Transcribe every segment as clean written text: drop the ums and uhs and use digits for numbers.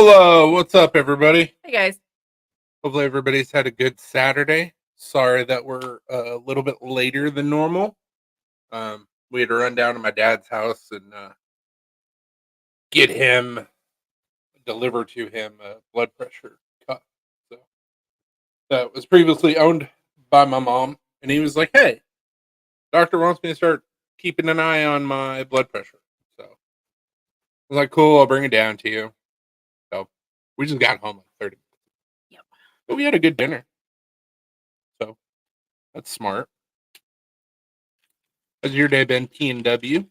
Hola, what's up, everybody? Hey guys. Hopefully, everybody's had a good Saturday. Sorry that we're a little bit later than normal. We had to run down to my dad's house and get him, deliver to him a blood pressure cuff. So that was previously owned by my mom, and he was like, "Hey, doctor wants me to start keeping an eye on my blood pressure." So I was like, "Cool, I'll bring it down to you." So we just got home like 30 minutes. Yep. But we had a good dinner. So that's smart. How's your day been, T&W?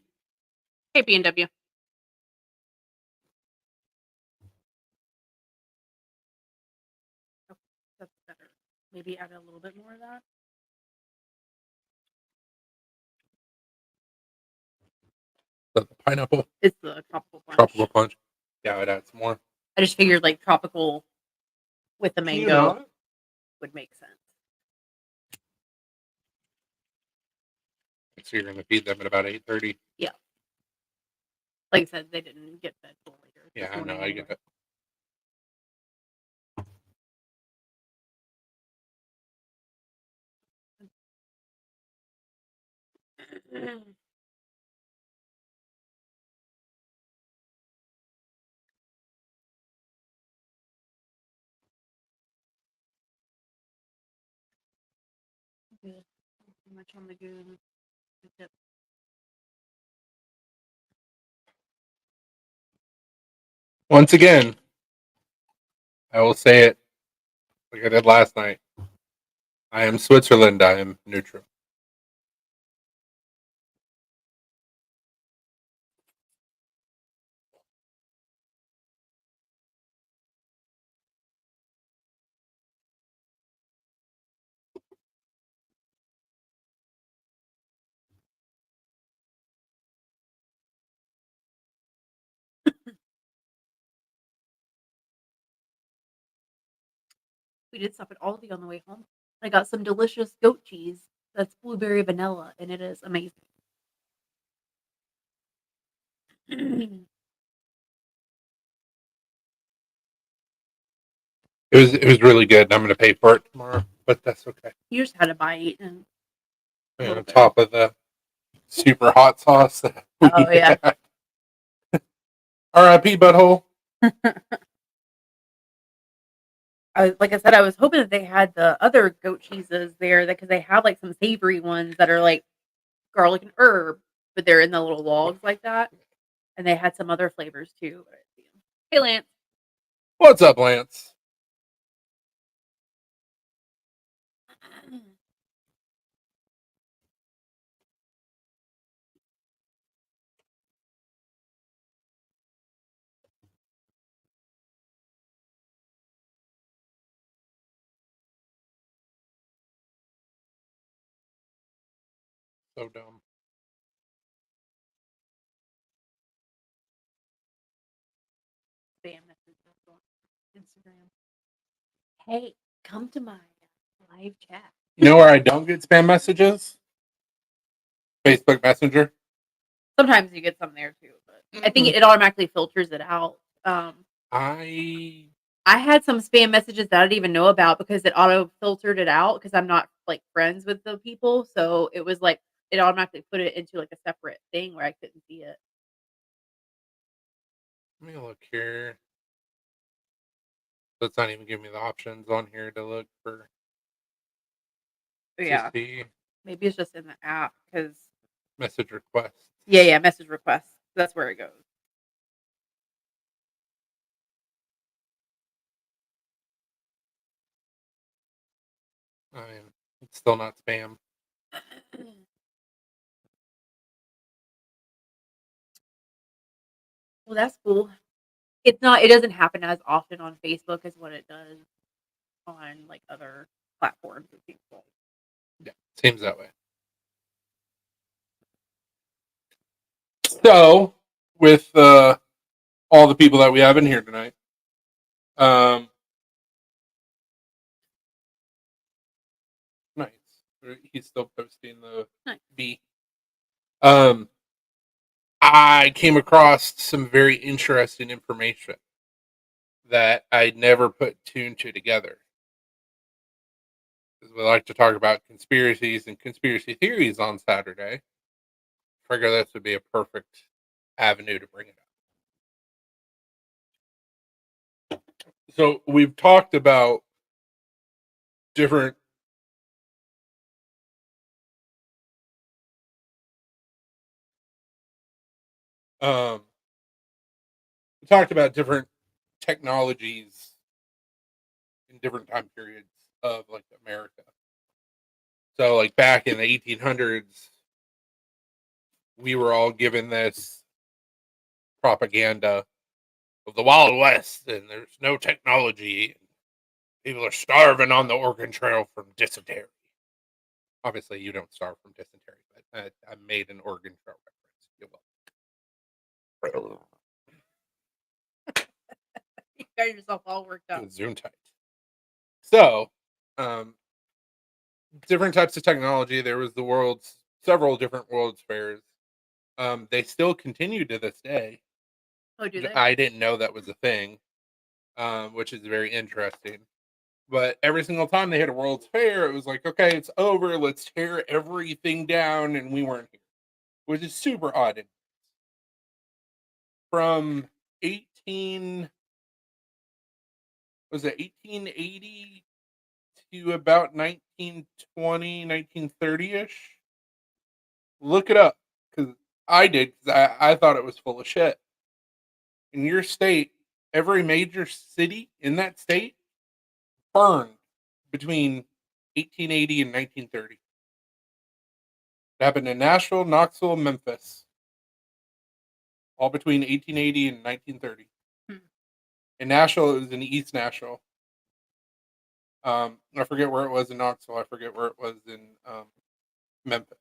Hey B&W. Oh, that's better. Maybe add a little bit more of that. The pineapple It's the tropical punch. tropical punch. Yeah, I'd add some more. I just figured like tropical with the Can you mango not? would make sense. So you're gonna feed them at about 8:30. Yeah. Like I said, they didn't get fed till later. Yeah, I know. I get it. Good. Too much on the good. Dip. Once again, I will say it like I did last night. I am Switzerland. I am neutral. We did stop at Aldi on the way home. I got some delicious goat cheese that's blueberry vanilla, and it is amazing. It was really good. And I'm gonna pay for it tomorrow, but that's okay. You just had a bite and And on top of the super hot sauce. Oh yeah. R.I.P. butthole. Like I said, I was hoping that they had the other goat cheeses there because they have like some savory ones that are like garlic and herb, but they're in the little logs like that. And they had some other flavors too. But I didn't see 'em. Hey Lance. What's up, Lance? So dumb. Spam messages on Instagram. Hey, come to my live chat. You know where I don't get spam messages? Facebook Messenger. Sometimes you get some there too, but I think it automatically filters it out. I had some spam messages that I didn't even know about because it auto filtered it out because I'm not like friends with the people. So it was like it automatically put it into like a separate thing where I couldn't see it. Let me look here. So it's not even giving me the options on here to look for. Yeah. See Maybe it's just in the app because message requests. yeah, message requests. That's where it goes. I mean, it's still not spam. Well, that's cool. It's not. It doesn't happen as often on Facebook as what it does on like other platforms. It seems like. Yeah, seems that way. So, with all the people that we have in here tonight, nice. He's still posting the Nice. B. I came across some very interesting information that I never put two and two together. Because we like to talk about conspiracies and conspiracy theories on Saturday. Figure this would be a perfect avenue to bring it up. So we've talked about different um we talked about different technologies in different time periods of like America. So like back in the 1800s, we were all given this propaganda of the Wild West and there's no technology. People are starving on the Oregon Trail from dysentery. Obviously, you don't starve from dysentery, but I made an Oregon Trail reference. You got yourself all worked up. Zoom tight. So, different types of technology. There was several different World's Fairs. They still continue to this day. Oh, do they? I didn't know that was a thing, which is very interesting. But every single time they had a World's Fair, it was like, okay, it's over. Let's tear everything down, and we weren't here, which is super odd. From 18 was it 1880 to about 1920, 1930-ish. Look it up because I did because I thought it was full of shit. In your state, every major city in that state burned between 1880 and 1930. It happened in Nashville, Knoxville, Memphis, all between 1880 and 1930. In Nashville, it was in East Nashville. I forget where it was in Knoxville. I forget where it was in Memphis.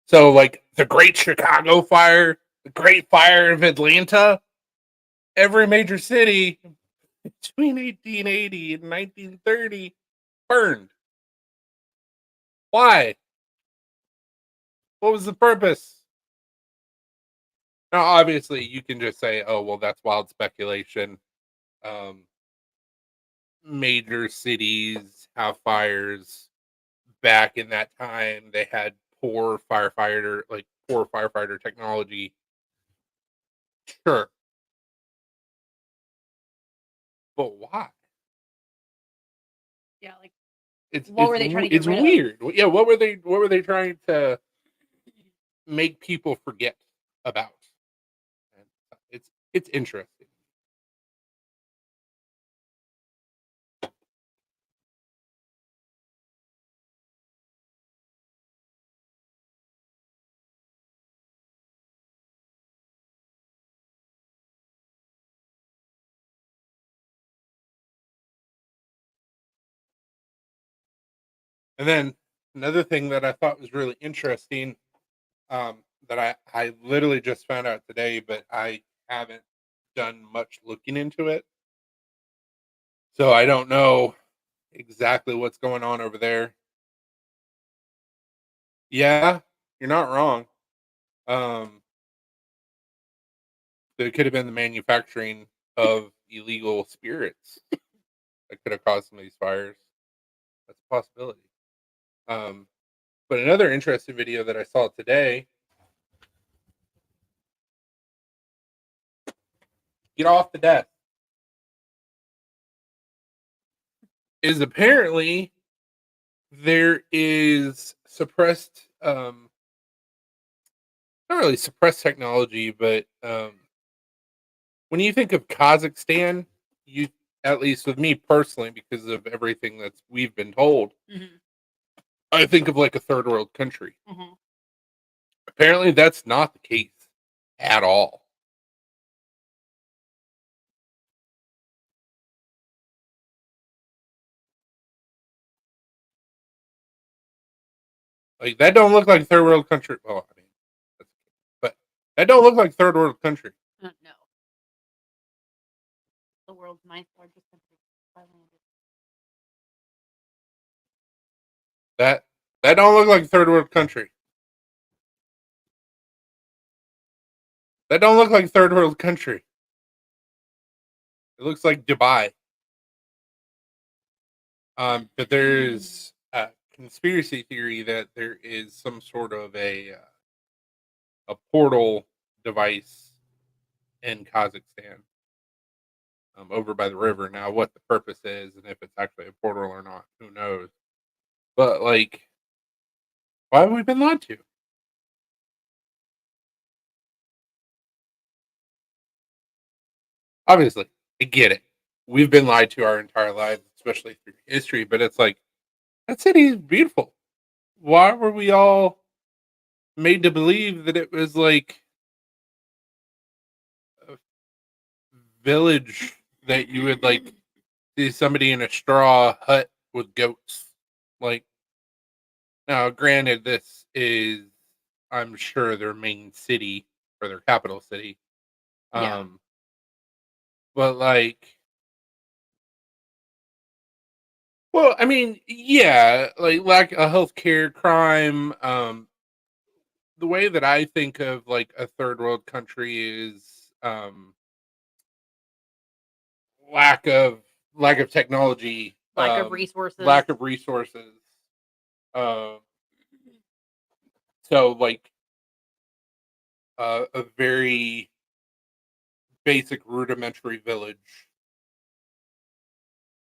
So, like the Great Chicago Fire, the Great Fire of Atlanta, every major city between 1880 and 1930 burned. Why? What was the purpose? Now, obviously, you can just say, "Oh, well, that's wild speculation." Major cities have fires. Back in that time, they had poor firefighter technology. Sure, but why? Yeah, like It's what were they trying to get it's rid of? weird. Yeah, what were they trying to make people forget about? It's interesting. And then another thing that I thought was really interesting, that I literally just found out today, but I haven't done much looking into it, so I don't know exactly what's going on over there. Yeah, you're not wrong. Um, it could have been the manufacturing of illegal spirits that could have caused some of these fires. That's a possibility. Um, but another interesting video that I saw today, get off the desk, is apparently there is suppressed, not really suppressed technology, but when you think of Kazakhstan, you, at least with me personally, because of everything that we've been told, I think of like a third world country. Apparently, that's not the case at all. Like that don't look like third world country. Well, I mean, but that don't look like third world country. No, the world's ninth largest country by land. That don't look like third world country. That don't look like third world country. It looks like Dubai. But there's a conspiracy theory that there is some sort of a portal device in Kazakhstan, over by the river. Now, what the purpose is and if it's actually a portal or not, who knows? But like, why have we been lied to? Obviously, I get it. We've been lied to our entire lives, especially through history. But it's like that city is beautiful. Why were we all made to believe that it was like a village that you would like see somebody in a straw hut with goats? Like, now, granted, this is, I'm sure, their main city or their capital city. Yeah. Um, but like, well, I mean, yeah, like lack of healthcare, crime. The way that I think of like a third world country is lack of lack of technology, Lack of resources. lack of resources. Uh, so like a very basic rudimentary village,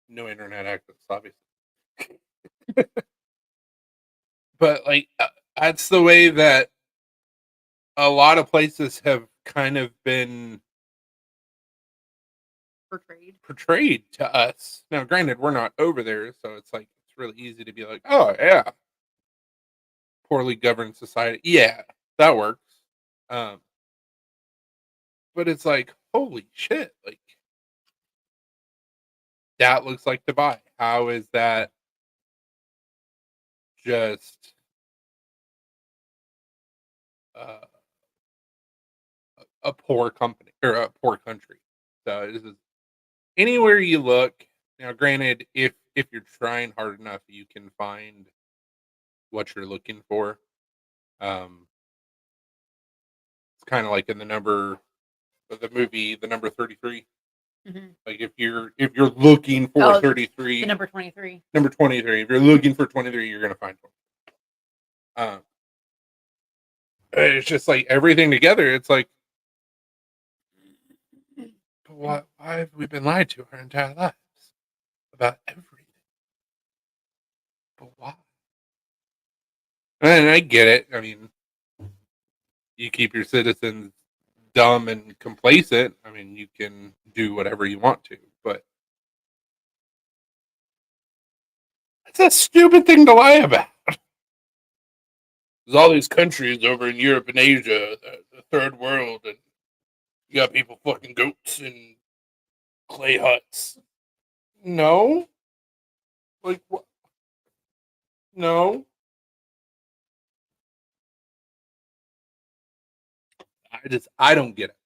no internet access, obviously. But like that's the way that a lot of places have kind of been Portrayed. portrayed to us. Now, granted, we're not over there, so it's like it's really easy to be like, "Oh yeah, poorly governed society." Yeah, that works. Um, but it's like, holy shit! Like that looks like Dubai. How is that just uh, a poor company or a poor country? So this is anywhere you look. Now, granted, if you're trying hard enough, you can find what you're looking for. Um, it's kind of like in the number of the movie, the number 33. Hmm. Like if you're looking for Oh, the 33, number 23. number 23. If you're looking for 23, you're gonna find 20. It's just like everything together. It's like, why have we been lied to our entire lives about everything? But why? And I get it. I mean, you keep your citizens dumb and complacent. I mean, you can do whatever you want to, but it's a stupid thing to lie about. There's all these countries over in Europe and Asia, the third world, and you got people fucking goats and clay huts. No, like what? No, I don't get it.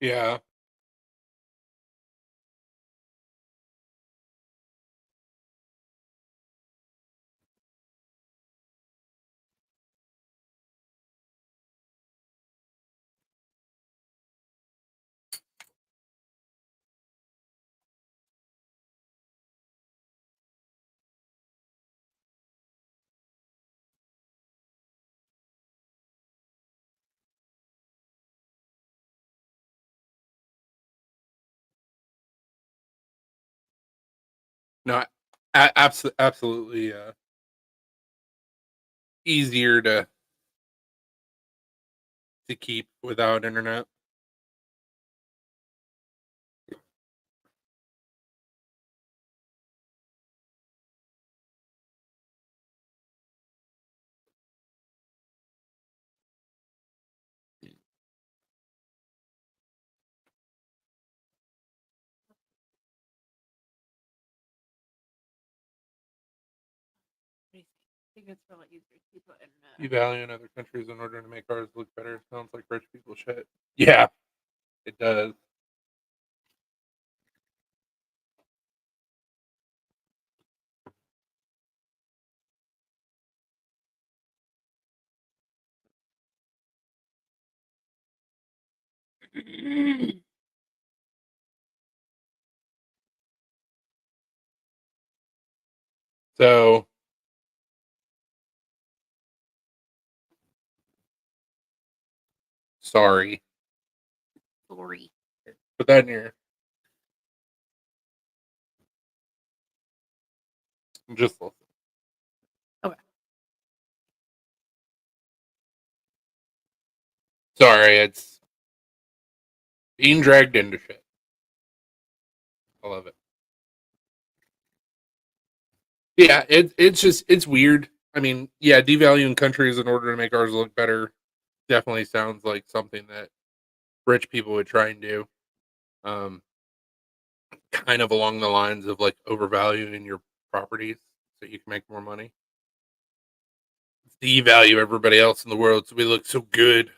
Yeah. No, absolutely easier to keep without internet. I think it's really easier to keep the internet. You value in other countries in order to make ours look better. Sounds like rich people shit. Yeah, it does. So sorry. Sorry. Put that in your just listen. Okay. Sorry, it's being dragged into shit. I love it. Yeah, it's weird. I mean, yeah, devaluing countries in order to make ours look better definitely sounds like something that rich people would try and do. Um, kind of along the lines of like overvaluing your properties so you can make more money. Devalue everybody else in the world so we look so good.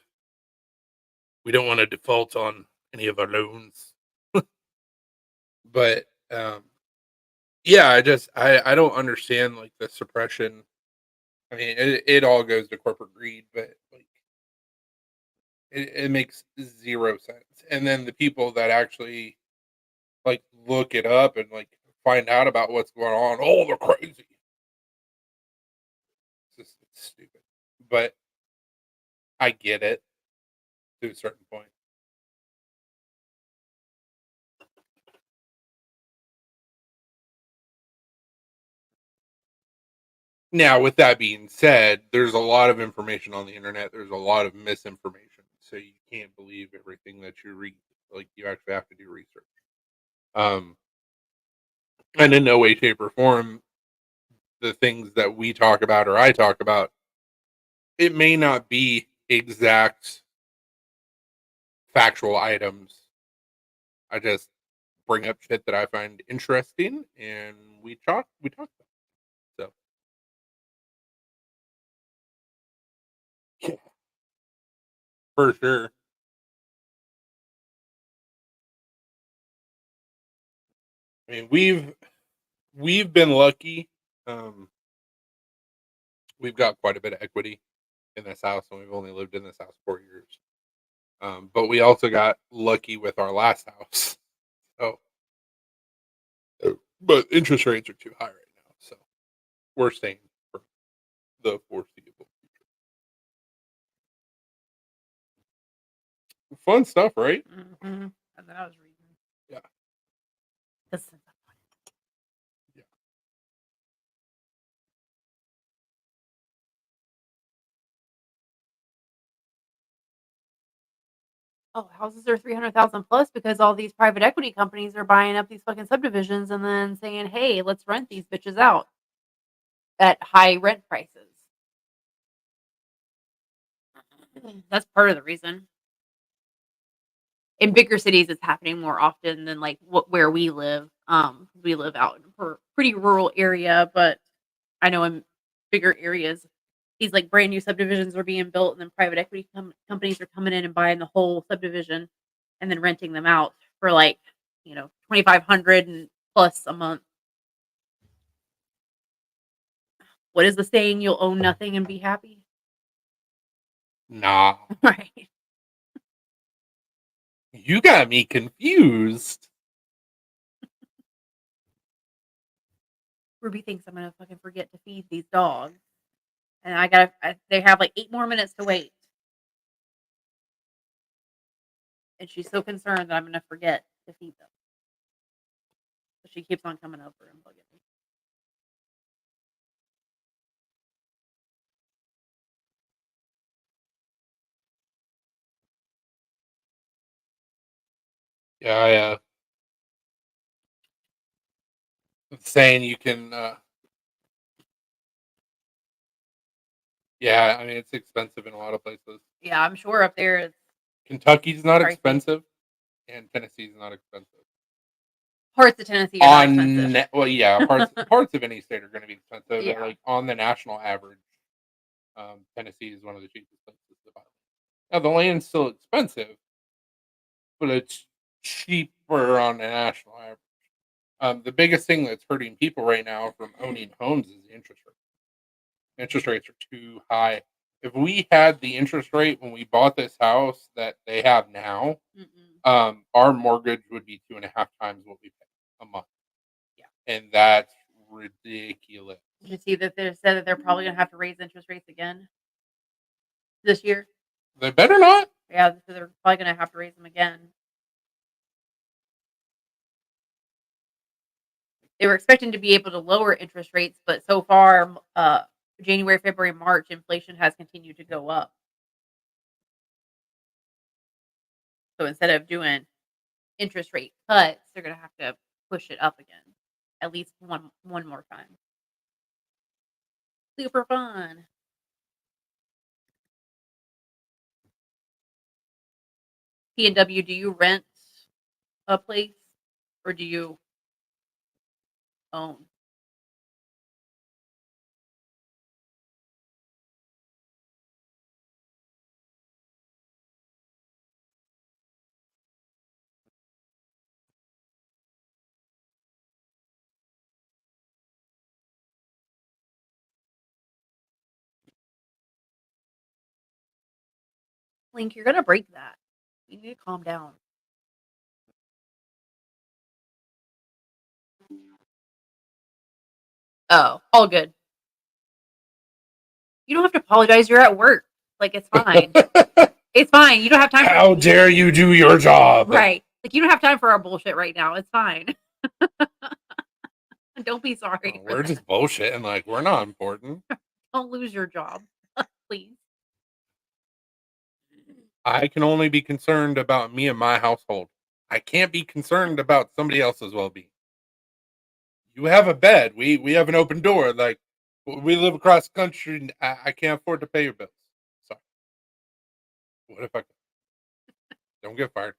We don't want to default on any of our loans. But yeah, I don't understand like the suppression. I mean, it all goes to corporate greed, but like it makes zero sense. And then the people that actually like look it up and like find out about what's going on, oh, they're crazy. It's stupid, but I get it to a certain point. Now, with that being said, there's a lot of information on the internet. There's a lot of misinformation, so you can't believe everything that you read. Like you actually have to do research. Um, and in no way, shape, or form, the things that we talk about or I talk about, it may not be exact factual items. I just bring up shit that I find interesting, and we talk about. It. So yeah, for sure. I mean, we've been lucky. Um, we've got quite a bit of equity in this house, and we've only lived in this house 4 years. But we also got lucky with our last house. So, but interest rates are too high right now, so we're staying for the foreseeable future. Fun stuff, right? Mm-hmm. That's what I was reading. Yeah, This yeah. Oh, houses are 300,000 plus because all these private equity companies are buying up these fucking subdivisions and then saying, "Hey, let's rent these bitches out at high rent prices." That's part of the reason. In bigger cities, it's happening more often than like where we live. We live out in a pretty rural area, but I know in bigger areas, these like brand new subdivisions are being built, and then private equity companies are coming in and buying the whole subdivision. and then renting them out for like, $2,500 and plus a month. What is the saying? You'll own nothing and be happy. Nah, Right. you got me confused. Ruby thinks I'm gonna fucking forget to feed these dogs, and they have like 8 more minutes to wait, and she's so concerned that I'm gonna forget to feed them. So she keeps on coming over and bugging me. Yeah, saying you can. Yeah, I mean it's expensive in a lot of places. Yeah, I'm sure up there it's Kentucky's not pricey. expensive, and Tennessee's not expensive. Parts of Tennessee are not expensive. Well, yeah, parts of any state are going to be expensive. Yeah. Like on the national average, Tennessee is one of the cheapest places to buy. Now the land's still expensive, but it's cheaper on the national average. The biggest thing that's hurting people right now from owning homes is the interest rate. Interest rates are too high. If we had the interest rate when we bought this house that they have now, our mortgage would be 2.5 times what we pay a month. Yeah. And that's ridiculous. Did you see that they said that they're probably gonna have to raise interest rates again this year? They better not. Yeah, they're probably gonna have to raise them again. They were expecting to be able to lower interest rates, but so far, January, February, March, inflation has continued to go up. So instead of doing interest rate cuts, they're gonna have to push it up again, at least one more time. Super fun. P&W, do you rent a place or do you own? Link, you're gonna break that. You need to calm down. Oh, all good. You don't have to apologize. You're at work. Like, it's fine. It's fine. You don't have time. How dare you do your job? Right. Like, you don't have time for our bullshit right now. It's fine. Don't be sorry. We're just bullshitting. Like, we're not important. Don't lose your job, please. I can only be concerned about me and my household. I can't be concerned about somebody else's well-being. You have a bed. We have an open door. Like, we live across the country, and I can't afford to pay your bills. Sorry. What if I don't get fired?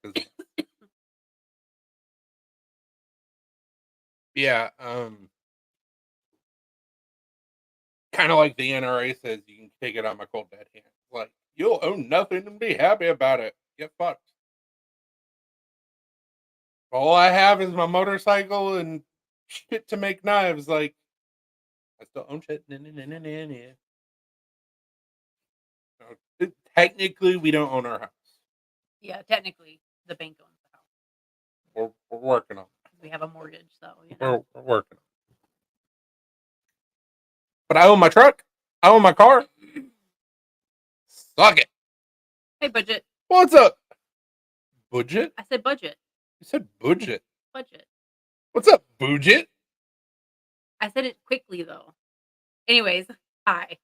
Yeah. Kind of like the NRA says, you can take it on my cold dead hand. Like, you'll own nothing and be happy about it. Get fucked. All I have is my motorcycle and shit to make knives. Like, I still own shit. Technically, we don't own our house. Yeah, technically, the bank owns the house. We're working on it. We have a mortgage, so We're working on it. But I own my truck. I own my car. Suck it. Hey, budget. What's up? Budget? I said budget. You said budget. Budget. What's up, budget? I said it quickly, though. Anyways, hi.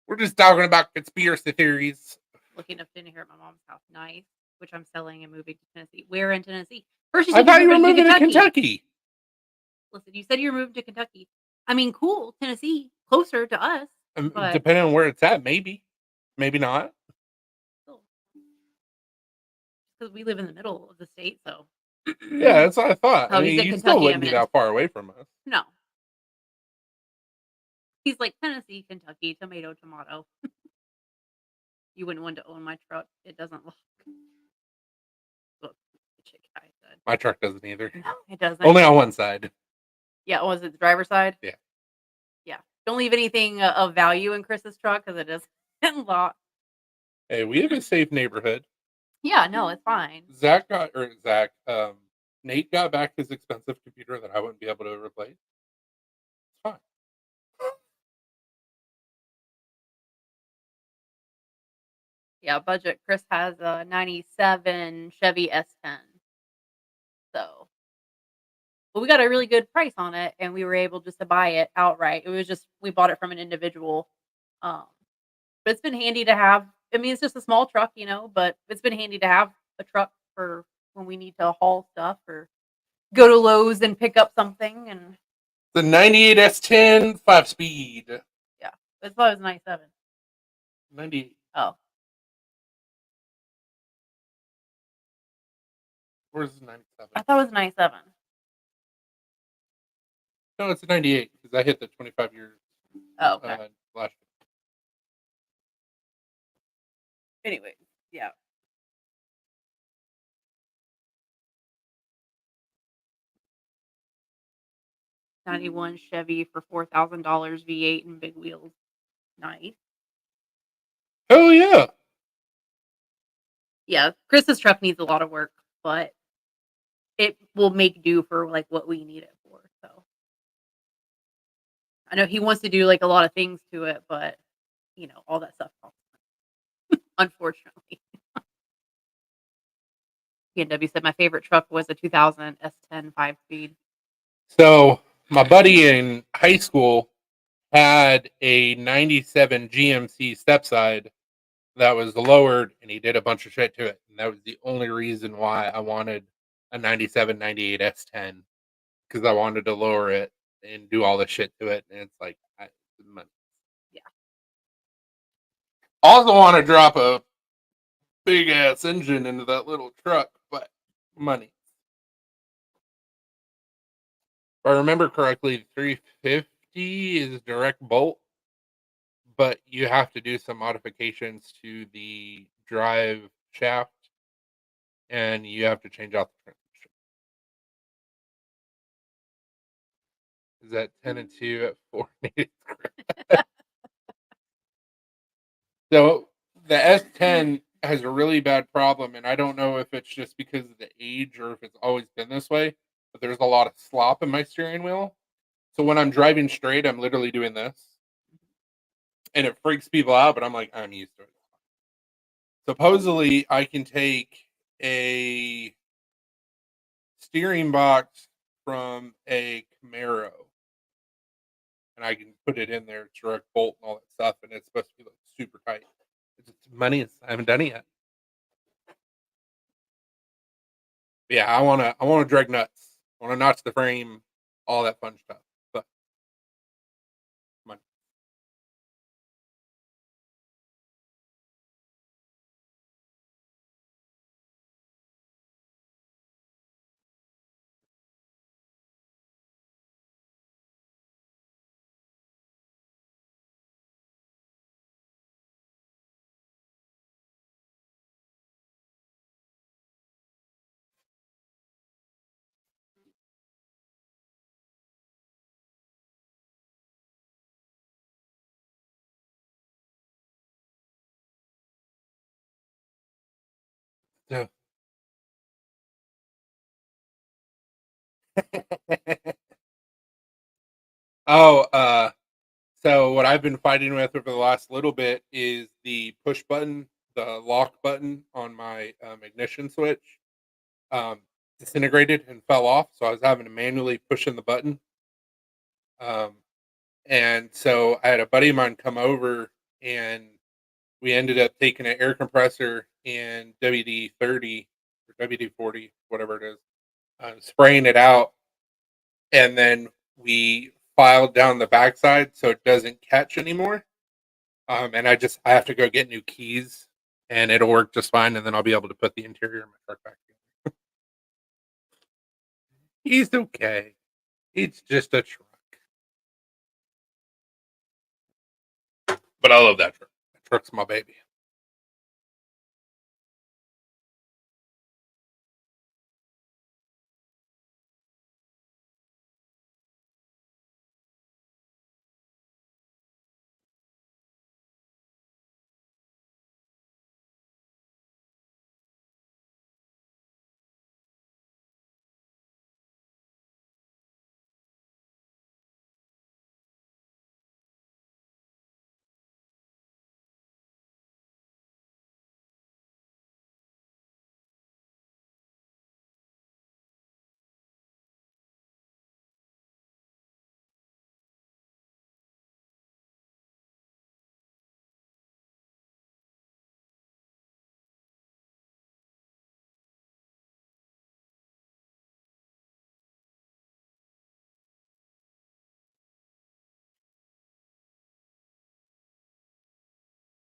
We're just talking about conspiracy theories. Looking up dinner here at my mom's house. Nice. Which I'm selling and moving to Tennessee. Where in Tennessee? First, you I said thought you were moving moving to Kentucky. Listen, you said you were moving to Kentucky. I mean, cool, Tennessee, closer to us. But depending on where it's at, maybe. Maybe not. Because we live in the middle of the state, so. Yeah, that's what I thought. Oh, I mean, you still wouldn't be that far away from us. No. He's like Tennessee, Kentucky, tomato, tomato. You wouldn't want to own my truck. It doesn't look. Look, the chick guy said. My truck doesn't either. No, it doesn't. Only on one side. Yeah, was it the driver's side? Yeah. Yeah. Don't leave anything of value in Chris's truck because it doesn't lock. Hey, we have a safe neighborhood. Yeah, no, it's fine. Nate got back his expensive computer that I wouldn't be able to replace. It's fine. Yeah, budget. Chris has a 97 Chevy S10. So, but we got a really good price on it and we were able just to buy it outright. It was just, we bought it from an individual. Um, but it's been handy to have. I mean, it's just a small truck, but it's been handy to have a truck for when we need to haul stuff or go to Lowe's and pick up something. And The 98 S10 5-speed. yeah, it's thought it was 97. 98. Oh, Where's 97? I thought it was 97. No, it's a 98 because I hit the 25 years Oh, okay. last year. Anyway, yeah. '91 Chevy for $4,000 V8 and big wheels. Nice. Oh yeah. Yeah, Chris's truck needs a lot of work, but it will make do for like what we need it for. So I know he wants to do like a lot of things to it, but all that stuff costs money, unfortunately. PNW said my favorite truck was a 2000 S10 5-speed. So my buddy in high school had a 97 GMC stepside that was lowered, and he did a bunch of shit to it. And that was the only reason why I wanted a 97, 98 S10, because I wanted to lower it and do all this shit to it. And it's like, money. Yeah. Also want to drop a big ass engine into that little truck, but money. If I remember correctly, 350 is direct bolt, but you have to do some modifications to the drive shaft, and you have to change out the transmission. Is that 10 and 2 at 4? So the S10 has a really bad problem, and I don't know if it's just because of the age or if it's always been this way, but there's a lot of slop in my steering wheel. So when I'm driving straight, I'm literally doing this, and it freaks people out, but I'm like, I'm used to it. Supposedly, I can take a steering box from a Camaro and I can put it in there, direct bolt and all that stuff, and it's supposed to be like super tight. It's money. I haven't done it yet. But yeah, I wanna drag nuts. I wanna notch the frame, all that fun stuff. But money. So oh, so what I've been fighting with over the last little bit is the push button, the lock button on my ignition switch. Um, disintegrated and fell off, so I was having to manually push in the button. Um, and so I had a buddy of mine come over, and we ended up taking an air compressor and WD 30 or WD 40, whatever it is, spraying it out, and then we filed down the backside so it doesn't catch anymore. And I have to go get new keys, and it'll work just fine, and then I'll be able to put the interior of my truck back together. He's okay. It's just a truck. But I love that truck. That truck's my baby.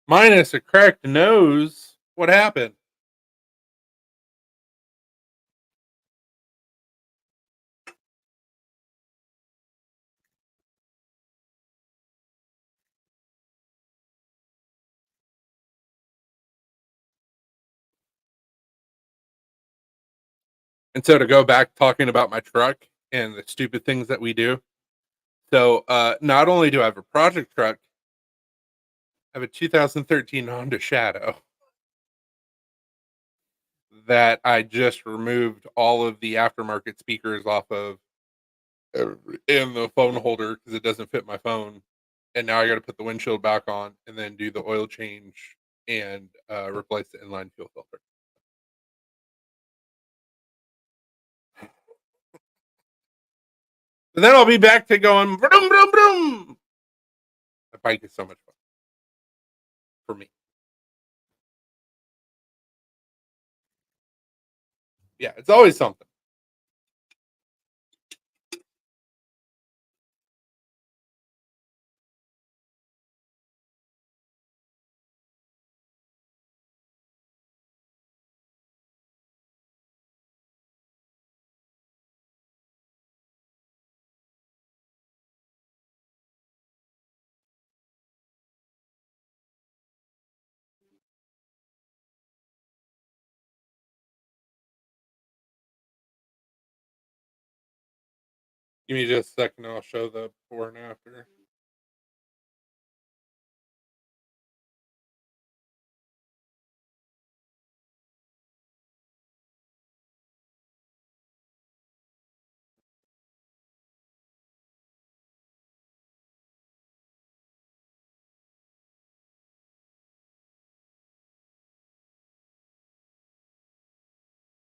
Minus a cracked nose. What happened? And so to go back talking about my truck and the stupid things that we do. So not only do I have a project truck, I have a 2013 Honda Shadow that I just removed all of the aftermarket speakers off of and the phone holder because it doesn't fit my phone. And now I got to put the windshield back on and then do the oil change and replace the inline fuel filter. And then I'll be back to going vroom, vroom, vroom. The bike is so much fun for me. Yeah, it's always something. Give me just a second. I'll show the before and after.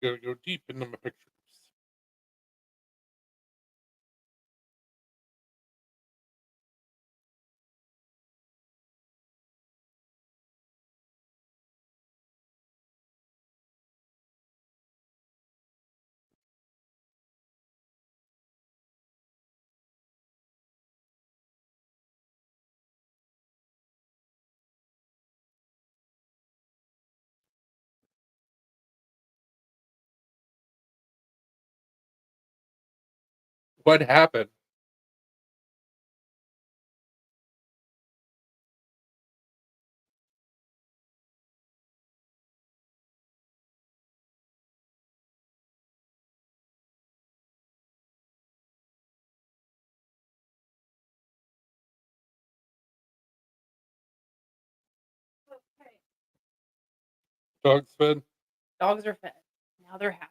Gotta go deep into my pictures. What happened? Dogs fed? Dogs are fed. Now they're happy.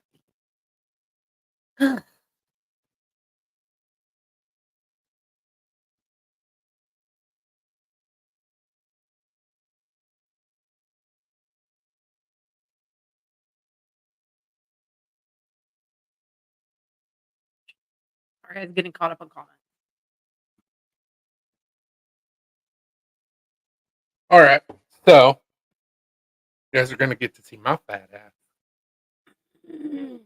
Our guys getting caught up on comments. All right. So you guys are gonna get to see my fat ass. Oh,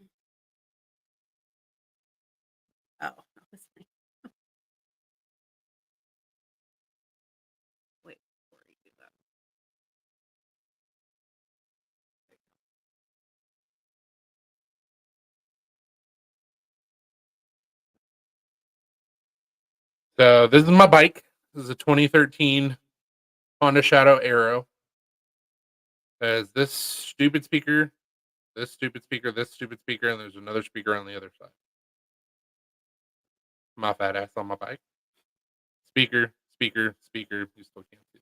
not listening. Wait, before you do that. So this is my bike. This is a 2013 Honda Shadow Aero. Has this stupid speaker, this stupid speaker, this stupid speaker, and there's another speaker on the other side. My fat ass on my bike. Speaker, speaker, speaker. You still can't see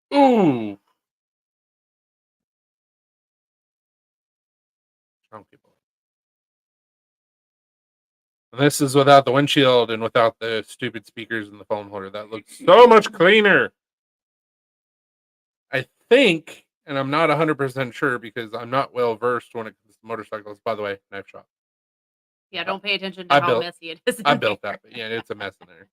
that. Ooh. Chunky boy. And this is without the windshield and without the stupid speakers and the phone holder. That looks so much cleaner. I think, and I'm not 100% sure because I'm not well versed when it comes to motorcycles. By the way, knife shop. Yeah, don't pay attention to I how built, messy it is. I built that, but yeah, it's a mess in there.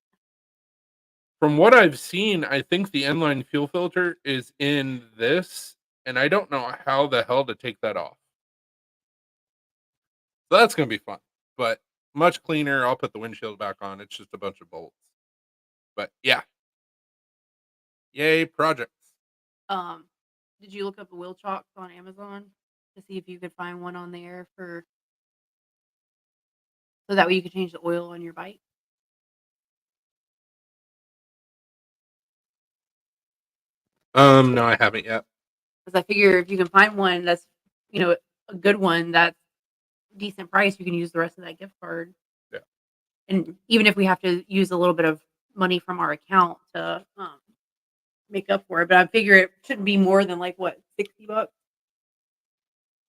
From what I've seen, I think the inline fuel filter is in this, and I don't know how the hell to take that off. So that's gonna be fun, but much cleaner. I'll put the windshield back on. It's just a bunch of bolts. But yeah, yay projects. Um, did you look up the wheel chocks on Amazon to see if you could find one on there for so that way you could change the oil on your bike? No, I haven't yet. Because I figure if you can find one that's, a good one that's decent price, you can use the rest of that gift card. Yeah. And even if we have to use a little bit of money from our account to make up for it, but I figure it shouldn't be more than like what, $60,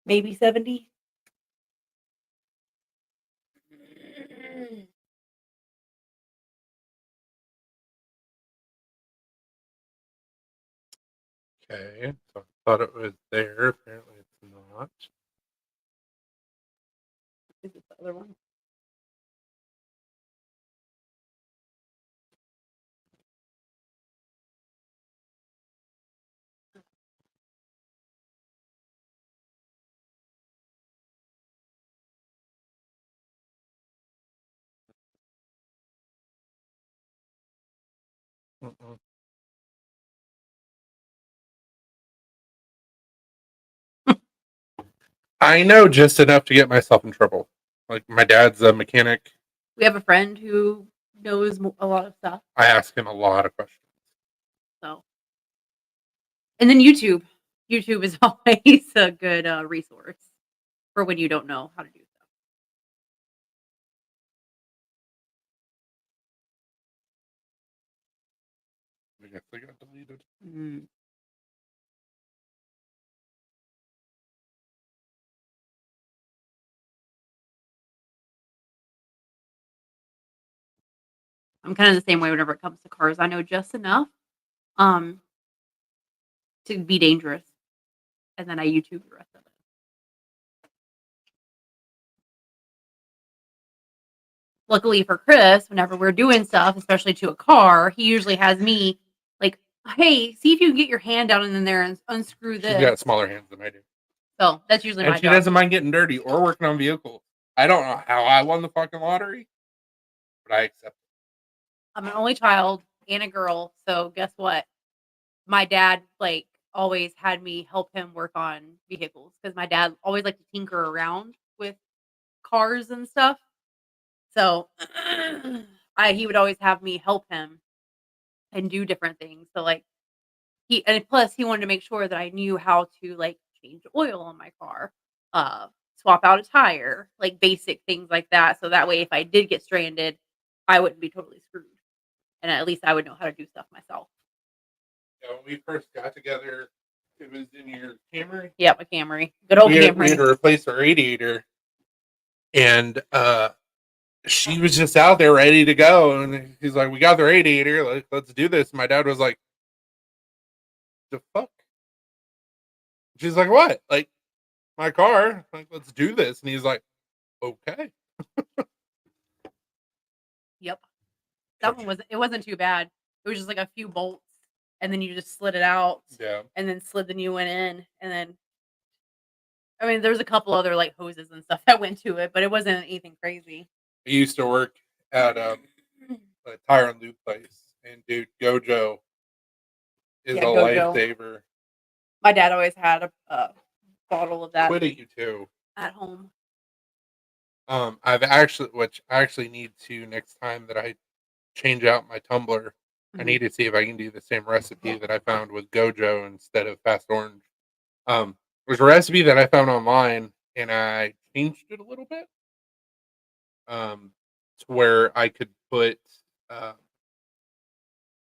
maybe 70. Okay, so I thought it was there. Apparently, it's not. Is this the other one? Mm-mm. I know just enough to get myself in trouble. Like my dad's a mechanic. We have a friend who knows a lot of stuff. I ask him a lot of questions. So, and then YouTube. YouTube is always a good resource for when you don't know how to do stuff. I guess they got deleted. Mm. I'm kind of the same way whenever it comes to cars. I know just enough um, to be dangerous, and then I YouTube the rest of it. Luckily for Chris, whenever we're doing stuff, especially to a car, he usually has me like, "Hey, see if you can get your hand down in there and unscrew She's this." got smaller hands than I do. So that's usually And my she job. doesn't mind getting dirty or working on vehicles. I don't know how I won the fucking lottery, but I accept it. I'm an only child and a girl, so guess what? My dad like always had me help him work on vehicles because my dad always liked to tinker around with cars and stuff. So he would always have me help him and do different things. So like and plus he wanted to make sure that I knew how to like change oil on my car, swap out a tire, like basic things like that. So that way if I did get stranded, I wouldn't be totally screwed. And at least I would know how to do stuff myself. Yeah, when we first got together, it was in your Camry. Yep, a Camry. Good old We had Camry. to replace our radiator, and she was just out there ready to go. And he's like, "We got the radiator. Like, let's do this." My dad was like, "The fuck?" She's like, "What? Like my car? Like, let's do this." And he's like, "Okay." Yep. That one wasn't too bad. It was just like a few bolts, and then you just slid it out, Yeah. and then slid the new one in, and then I mean, there's a couple other like hoses and stuff that went to it, but it wasn't anything crazy. I used to work at a tire and lube place, and dude, Gojo is Yeah, a Gojo. lifesaver. My dad always had a bottle of that Quit at you too. at home. Which I actually need to next time that I change out my tumbler. I need to see if I can do the same recipe that I found with Gojo instead of Fast Orange. There's a recipe that I found online, and I changed it a little bit. To where I could put uh,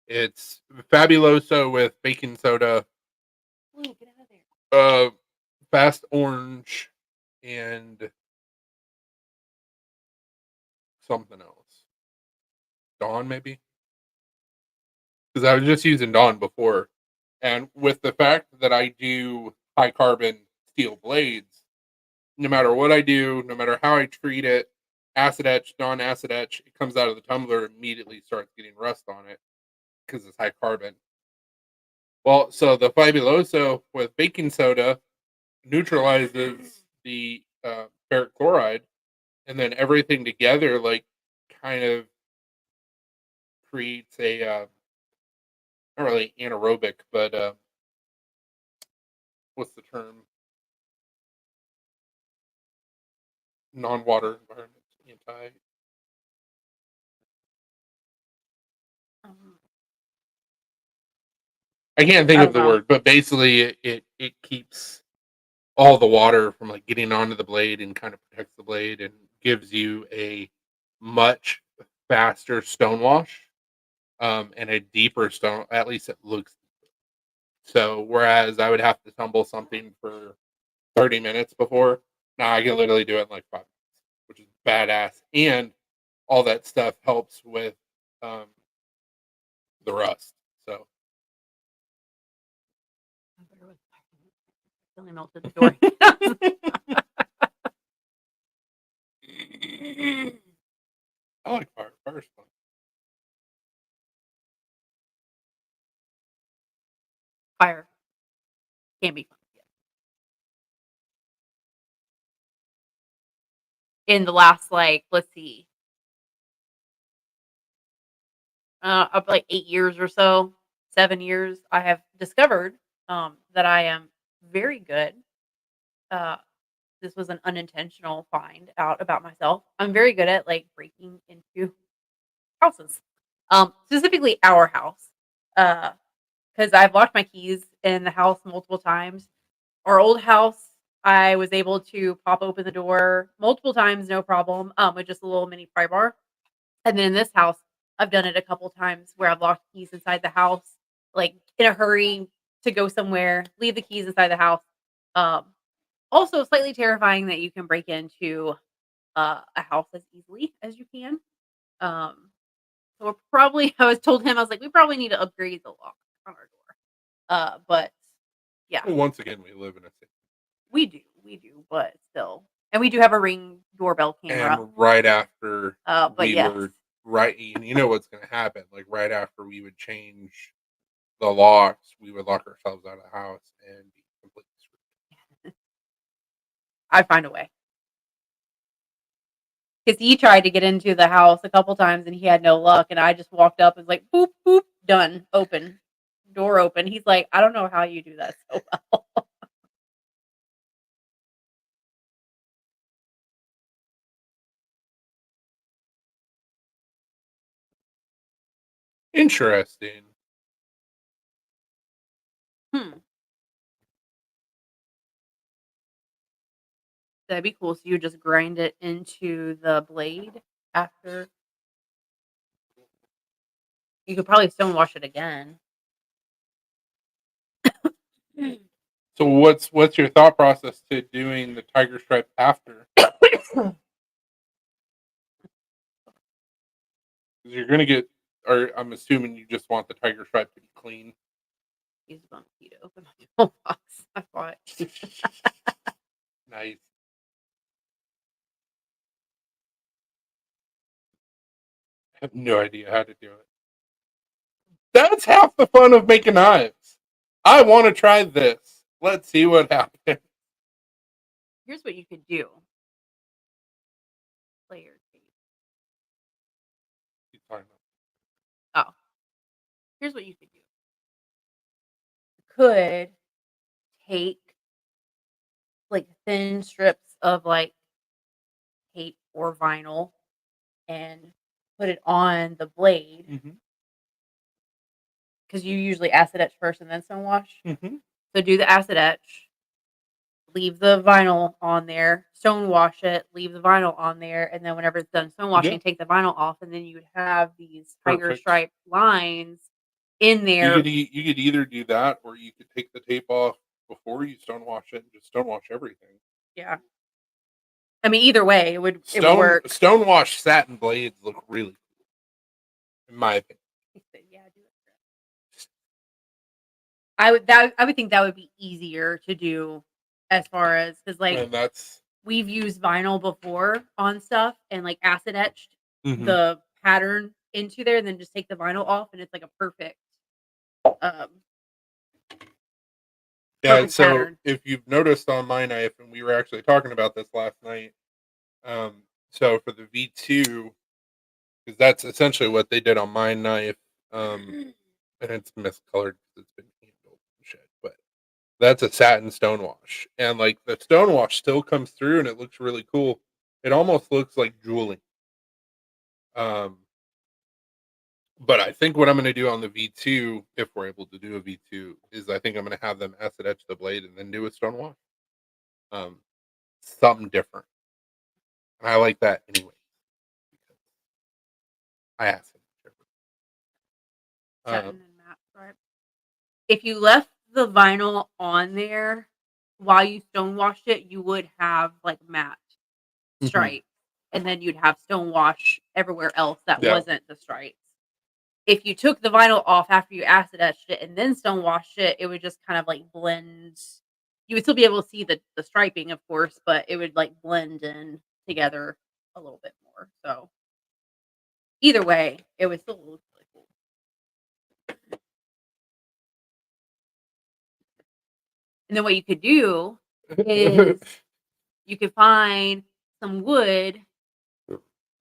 it's Fabuloso with baking soda, Ooh, get out of there. Fast Orange, and something else. Dawn, maybe? Because I was just using Dawn before. And with the fact that I do high carbon steel blades, no matter what I do, no matter how I treat it, acid etch, non acid etch, it comes out of the tumbler, immediately starts getting rust on it because it's high carbon. Well, so the Fabuloso with baking soda neutralizes the ferric chloride, and then everything together, like, kind of creates a not really anaerobic, but what's the term? Non-water environment, anti. Um, I can't think I of don't the know. word, but basically it keeps all the water from like getting onto the blade and kind of protects the blade and gives you a much faster stone wash and a deeper stone. At least it looks so. Whereas I would have to tumble something for 30 minutes before. Now I can literally do it in like 5 minutes, which is badass. And all that stuff helps with um, the rust. So Only melted the door. I like fire. Fire's fun. Fire can be fun. In the last, like, let's see, up like 8 years or so, 7 years, I have discovered that I am very good. Uh, this was an unintentional find out about myself. I'm very good at like breaking into houses, specifically our house, because I've locked my keys in the house multiple times. Our old house, I was able to pop open the door multiple times, no problem, with just a little mini pry bar. And then in this house, I've done it a couple times where I've locked keys inside the house, like in a hurry to go somewhere, leave the keys inside the house. Um, Also, slightly terrifying that you can break into a house as easily as you can. Um, so we're probably, I was told him, I was like, we probably need to upgrade the lock on our door. But yeah, Well, once again, we live in a city. we do, but still, and we do have a Ring doorbell camera. And right after But we yes, were right, and you know what's going to happen. Like right after we would change the locks, we would lock ourselves out of the house and be completely screwed. I find a way. Because he tried to get into the house a couple times and he had no luck. And I just walked up and was like, boop, boop, done, open, door open. He's like, I don't know how you do that so well. Interesting. Hmm. That'd be cool. So you just grind it into the blade after. You could probably stone wash it again. So what's your thought process to doing the tiger stripe after? Because you're gonna get, or I'm assuming you just want the tiger stripe to be clean. Use a bump key to open my toolbox. I thought. Nice. I have no idea how to do it. That's half the fun of making knives. I want to try this. Let's see what happens. Here's what you could do. Player tape. Oh, here's what you could do. You could take like thin strips of like tape or vinyl and put it on the blade Mm-hmm. because you usually acid etch first and then stone wash. Mm-hmm. So do the acid etch, leave the vinyl on there, stone wash it, leave the vinyl on there, and then whenever it's done stone washing, Yeah. take the vinyl off, and then you would have these tiger Perfect. stripe lines in there. You could either do that or you could take the tape off before you stone wash it and just stone wash everything. Yeah. I mean, either way, it would work. Stone wash satin blades look really cool, in my opinion. He said, "Yeah, do it." I would think that would be easier to do as far as because like And that's we've used vinyl before on stuff and like acid etched Mhm. the pattern into there, and then just take the vinyl off, and it's like a perfect, um, Yeah, perfect so pattern. if you've noticed on my knife, and we were actually talking about this last night, so for the V2, because that's essentially what they did on my knife. And it's miscolored because it's been handled and shit. But that's a satin stonewash, and like the stonewash still comes through, and it looks really cool. It almost looks like jewelry. Um, but I think what I'm going to do on the V2, if we're able to do a V2, is I think I'm going to have them acid etch the blade and then do a stonewash. Um, Something different, and I like that anyway. Because I acid etch Satin everything. and matte stripe. If you left the vinyl on there while you stonewashed it, you would have like matte Mhm. stripes, and then you'd have stonewash everywhere else that Yeah, wasn't the stripes. If you took the vinyl off after you acid etched it and then stonewashed it, it would just kind of like blend. You would still be able to see the striping, of course, but it would like blend in together a little bit more. So either way, it would still look really cool. And then what you could do is you could find some wood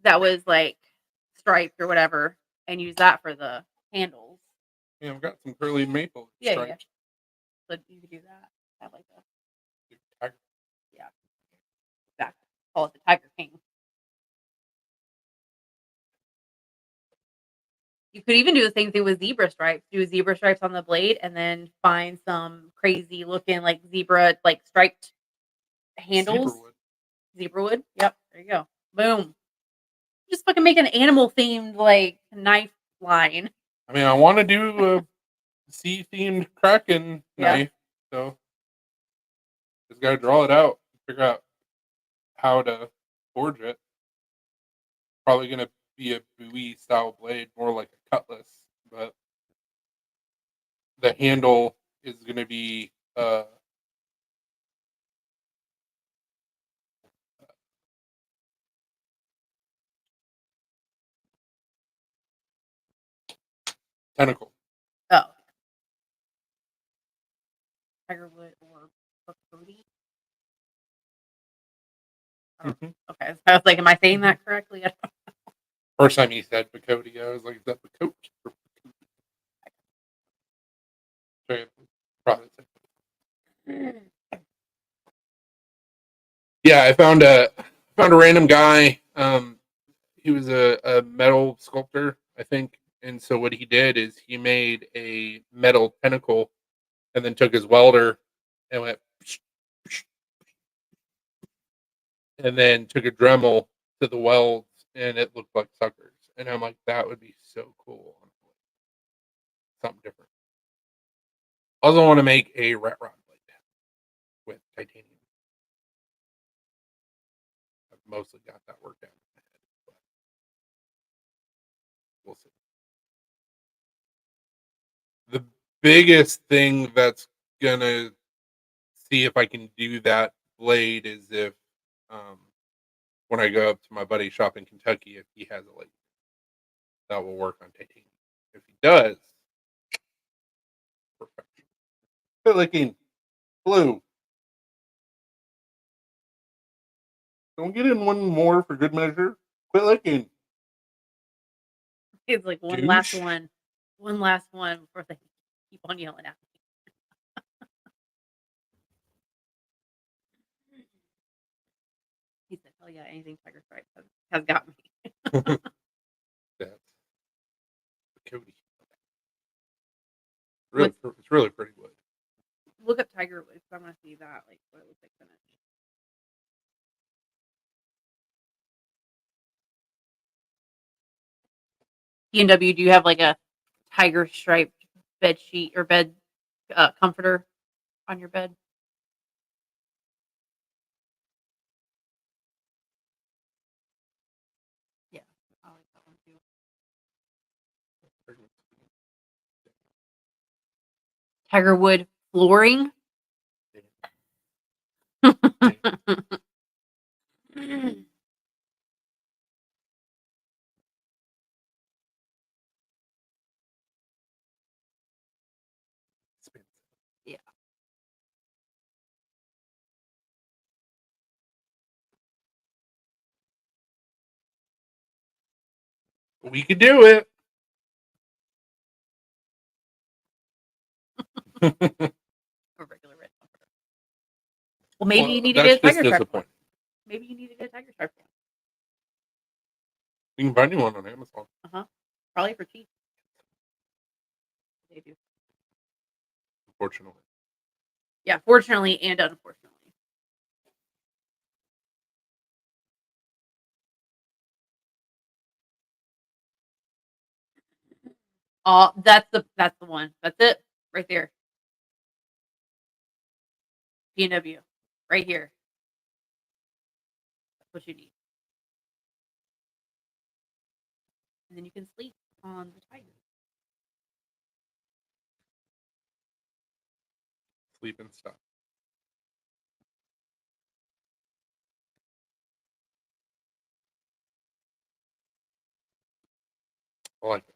that was like striped or whatever and use that for the handles. yeah. I've got some curly maple Yeah. stripes. So you could do that. Have like a Tiger. yeah, exactly. Call it the Tiger King. You could even do the same thing with zebra stripes. Do zebra stripes on the blade and then find some crazy looking like zebra like striped handles. Cedarwood. Zebra wood. Yep. There you go. Boom. Just fucking make an animal themed like knife line. I mean, I want to do a sea themed Kraken Yeah. knife, so just gotta draw it out, figure out how to forge it. Probably gonna be a Bowie style blade, more like a cutlass, but the handle is gonna be tentacle. Oh, Tiger wood or Cody. I don't. Hmm. Okay, I was like, am I saying Hmm. that correctly? First time you said Bacote, I was like, is that Bacote? Sorry, probably yeah, I found a random guy. He was a metal sculptor, I think, and so what he did is he made a metal tentacle, and then took his welder and went, and then took a Dremel to the welds, and it looked like suckers. And I'm like, that would be so cool. Something different. Also, want to make a rat rod blade with titanium. I've mostly got that worked out in my head, but we'll see. The biggest thing that's gonna see if I can do that blade is if um, when I go up to my buddy's shop in Kentucky, if he has a lake that will work on titanium. If he does, perfection. Quit licking blue. Don't get in one more for good measure. Quit licking, It's like douche. one last one before they keep on yelling at me. He said, "Hell yeah, anything Tiger Stripes has got me." That's Cody. What's It's really pretty wood. look up Tiger Wood because I want to see that like what it looks like finished. P&W, do you have like a tiger striped bed sheet or bed comforter on your bed? Yeah, I like that one too. Tiger wood flooring. Yeah. We could do it. A regular red comforter. Well, maybe you need to that's get a just tiger shark one. disappointing. Maybe you need to get a tiger shark one. You can find you one on Amazon. Probably for cheap. They do. Unfortunately. Yeah, fortunately and unfortunately. Oh, that's the one. That's it. Right there. P&W. Right here. That's what you need. And then you can sleep on the tiger. Sleep and stuff. I like it.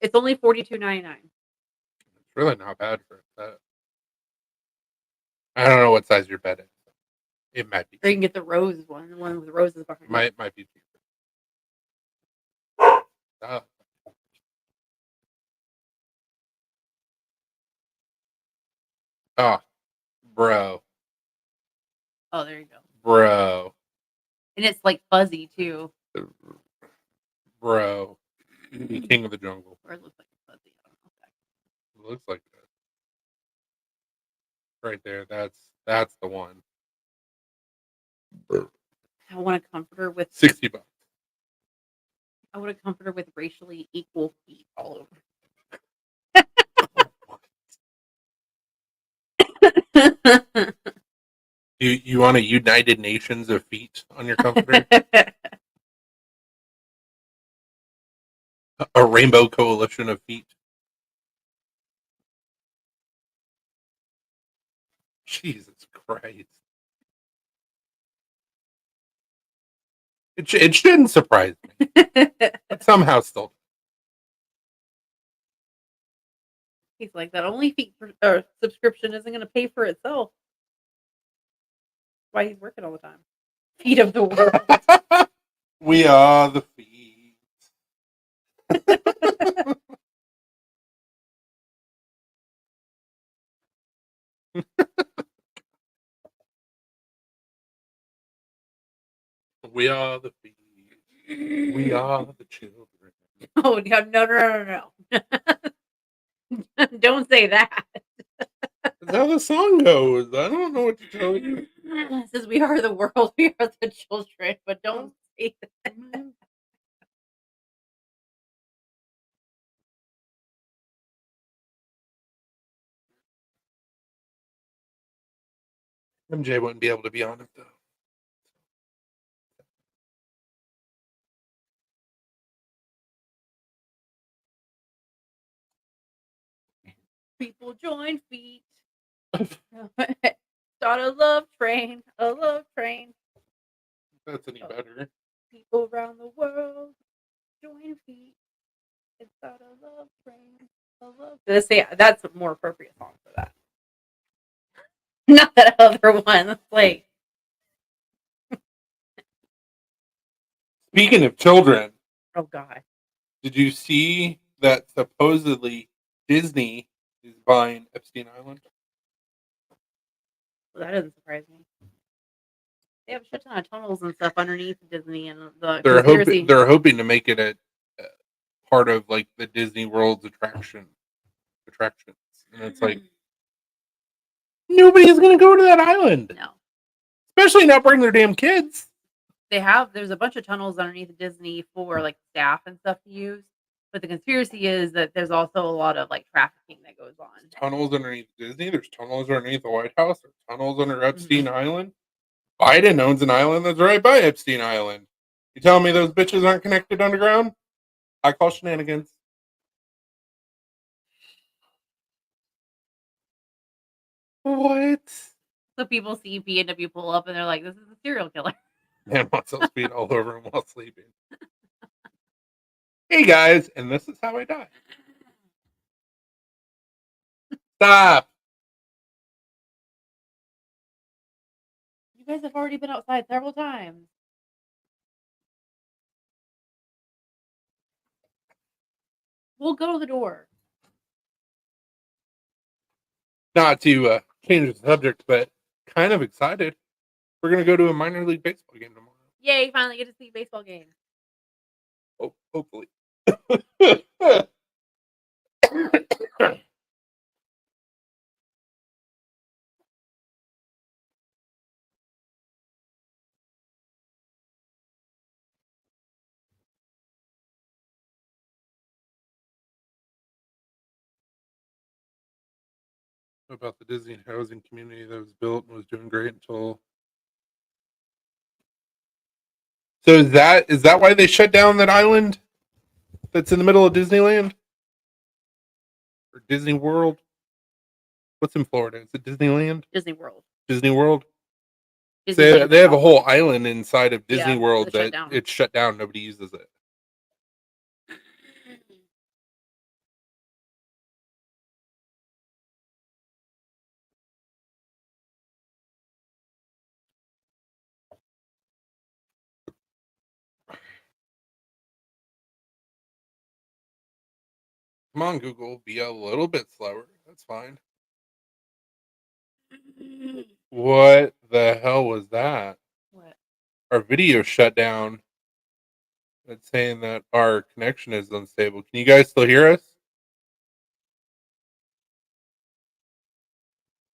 It's only $42.99. It's really not bad for that. I don't know what size your bed is. It might be. Or you can get the rose one, the one with the roses behind it. Might be cheaper. Oh, bro. Oh, there you go. Bro. And it's like fuzzy too. Bro. King of the jungle. Or it looks like it's fuzzy. I don't know. It looks like that. Right there. That's the one. I want a comforter with $60. I want a comforter with racially equal feet all over. You want a United Nations of feet on your comforter? A rainbow coalition of feet? Jesus Christ. It shouldn't surprise me. But somehow still. He's like, that only feet subscription isn't going to pay for itself. That's why he's working all the time. Feet of the world. We are the feet. We are the feet. We are the children. Oh, no. Don't say that. That's how the song goes. I don't know what to tell you. It says we are the world, we are the children, but don't say that. MJ wouldn't be able to be on it though. People join feet. Start a love train, a love train. That's any better. People around the world join feet. It's start a love train, a love. That's a more appropriate song for that. Not that other one. It's like, Speaking of children, oh god. did you see that supposedly Disney is buying Epstein Island? Well, that doesn't surprise me. They have a shit ton of tunnels and stuff underneath Disney and the They're conspiracy. hoping to make it a part of like the Disney World's attractions, and it's like nobody's gonna go to that island. No. Especially not bring their damn kids. There's a bunch of tunnels underneath Disney for like staff and stuff to use. But the conspiracy is that there's also a lot of like trafficking that goes on. Tunnels underneath Disney. There's tunnels underneath the White House. There's tunnels under Epstein Island. Biden owns an island that's right by Epstein Island. You telling me those bitches aren't connected underground? I call shenanigans. What? So people see B&W pull up and they're like, this is a serial killer. Man wants those feet all over him while sleeping. Hey guys, and this is how I die. Stop. guys have already been outside several times. We'll go to the door. Not to change the subject, but kind of excited. We're gonna go to a minor league baseball game tomorrow. Yay! Finally get to see a baseball game. Oh, hopefully. About the Disney housing community that was built and was doing great until. So is that why they shut down that island that's in the middle of Disneyland or Disney World? What's in Florida? Is it Disneyland? Disney World. Disney World. Disneyland They have a whole Southland. island inside of Disney Yeah, World it's shut that down. it's shut down. Nobody uses it. Come on, Google, be a little bit slower. That's fine. What the hell was that? What? Our video shut down. It's saying that our connection is unstable. Can you guys still hear us?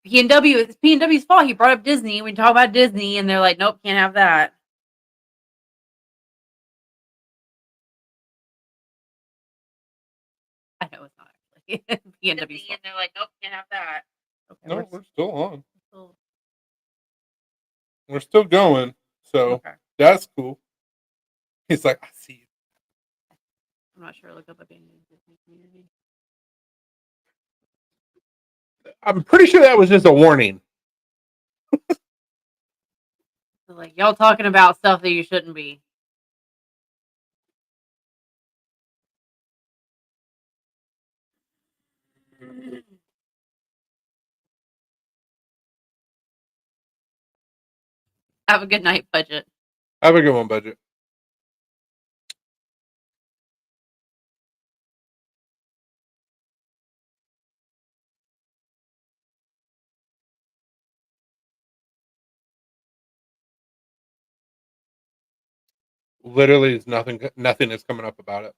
P&W, it's P&W's fault. He brought up Disney. We talk about Disney, and they're like, nope, can't have that. I know it's not actually P&W's fault. And they're like, nope, can't have that. Okay, No, we're still on. still... We're still going. So Okay. that's cool. He's like, I see you. I'm not sure. Look up abandoned Disney community. I'm pretty sure that was just a warning. So like, y'all talking about stuff that you shouldn't be. Have a good night, Budget. Have a good one, Budget. Literally, is nothing. Nothing is coming up about it.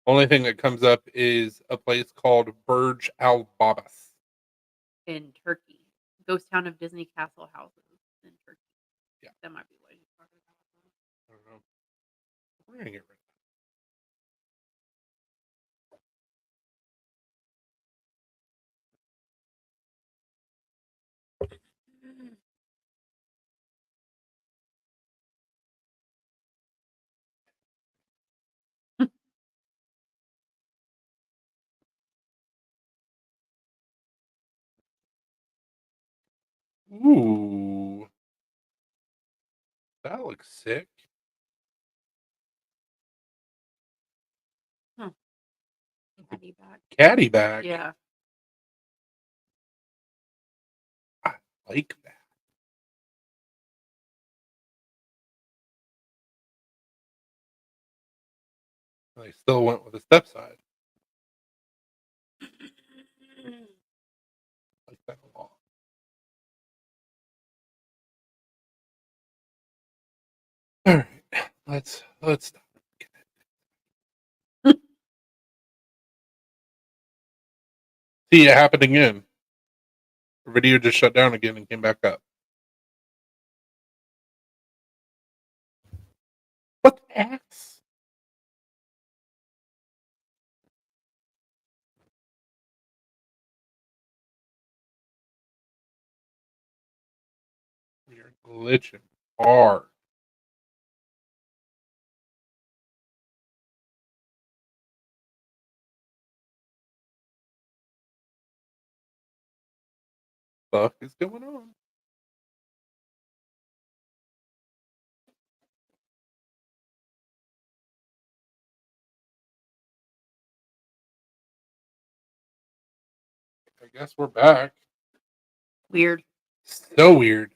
Only thing that comes up is a place called Burj Al Babas In Turkey. Ghost town of Disney castle houses in Turkey. Yeah. That might be what he's talking about. I don't know. We're gonna get rid Ooh, that looks sick. Caddy back. Caddy bag. Yeah. I like that. I still went with the step side. Like that a lot. All right, let's stop. See, it happened again. The video just shut down again and came back up. What the ass? You're glitching hard. Fuck is going on? I guess we're back. Weird. So weird.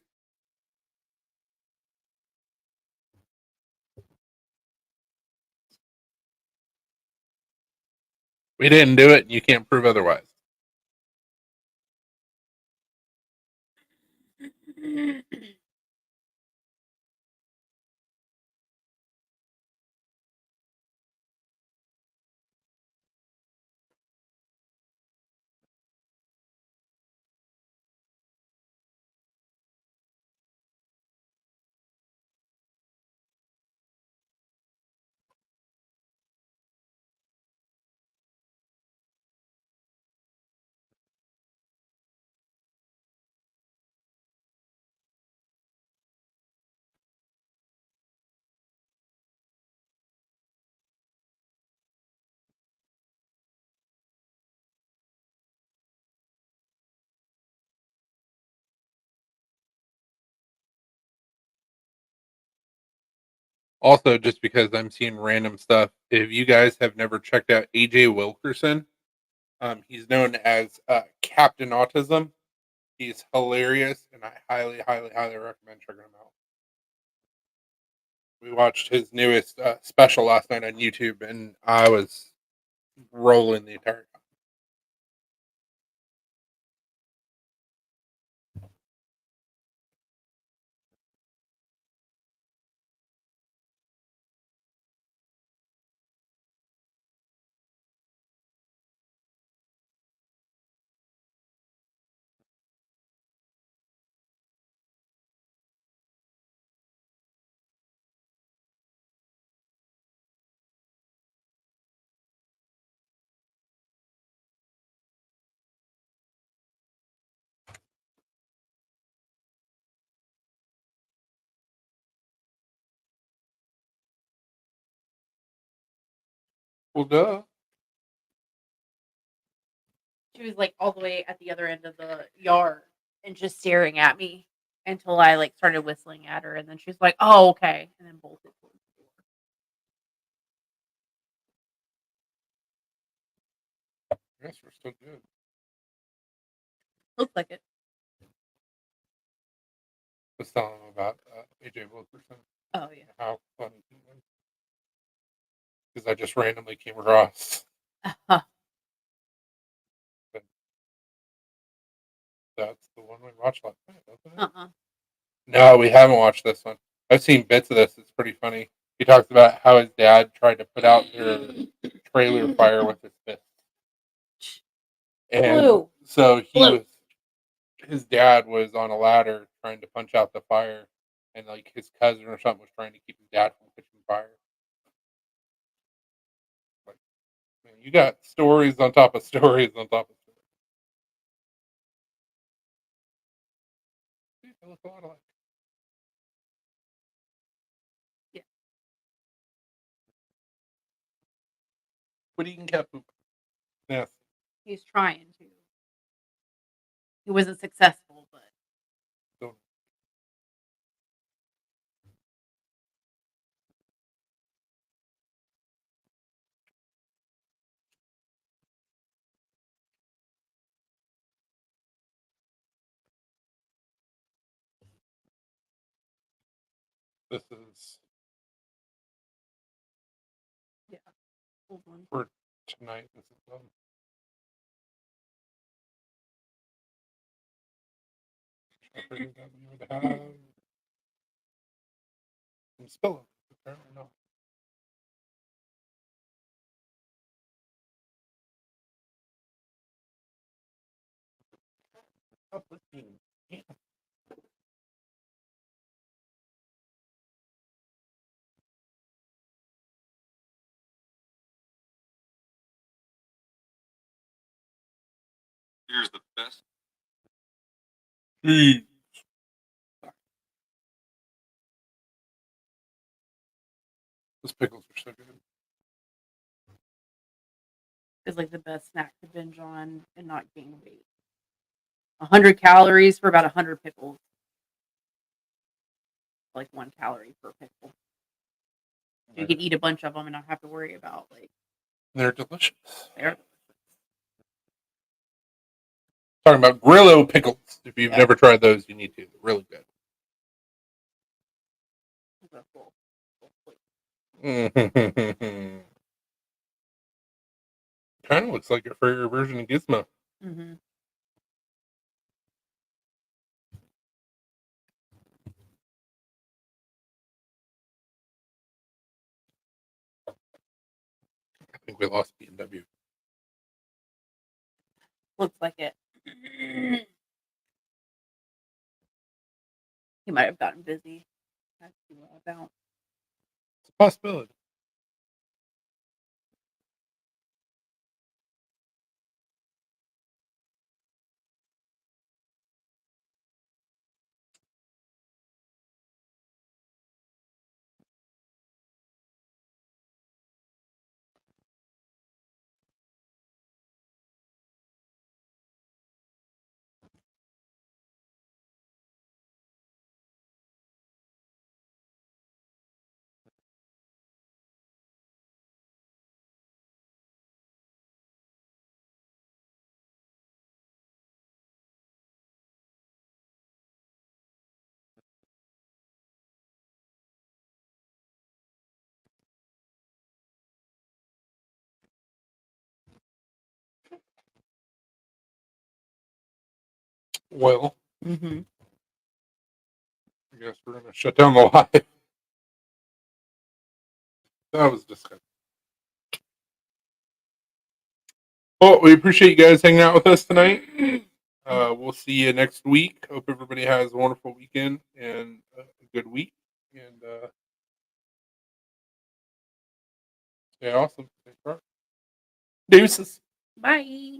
We didn't do it, and you can't prove otherwise. Also, just because I'm seeing random stuff, if you guys have never checked out AJ Wilkerson, he's known as Captain Autism. He's hilarious, and I highly, highly, highly recommend checking him out. We watched his newest special last night on YouTube, and I was rolling the entire time. Well, duh. She was like all the way at the other end of the yard and just staring at me until I like started whistling at her, and then she's like, "Oh, okay," and then bolted towards the door. Yes, we're still good. Looks like it. Let's tell him about AJ Wilkerson. Oh yeah. How funny he was. Because I just randomly came across. That's the one we watched last night, wasn't it? No, we haven't watched this one. I've seen bits of this. It's pretty funny. He talks about how his dad tried to put out their trailer fire with his fist. And Blue. so Blue. his dad was on a ladder trying to punch out the fire, and like his cousin or something was trying to keep his dad from catching fire. Like, man, you got stories on top of stories on top of stories. They look a lot alike. Yeah. But eating cat poop. Yes. He's trying to. He wasn't successful, but So, this is yeah. Hold on. for tonight. This is done. I figured that we would have some spilling. Apparently not. Uplifting. Yeah. Here's the best. Jeez. Those pickles are so good. It's like the best snack to binge on and not gain weight. 100 calories for about 100 pickles. Like 1 calorie per pickle. So you can eat a bunch of them and not have to worry about like They're delicious. they're Talking about Grillo pickles. If you've Yeah. never tried those, you need to. They're really good. full. Mm-hmm. Kind of looks like a furrier version of Gizmo. Mm-hmm. I think we lost B&W. Looks like it. He might have gotten busy. That's about. It's a possibility. Well, Mm-hmm. I guess we're going to shut down the live. That was disgusting. Well, we appreciate you guys hanging out with us tonight. We'll see you next week. Hope everybody has a wonderful weekend and a good week. And stay awesome. Stay sharp. Deuces. Bye.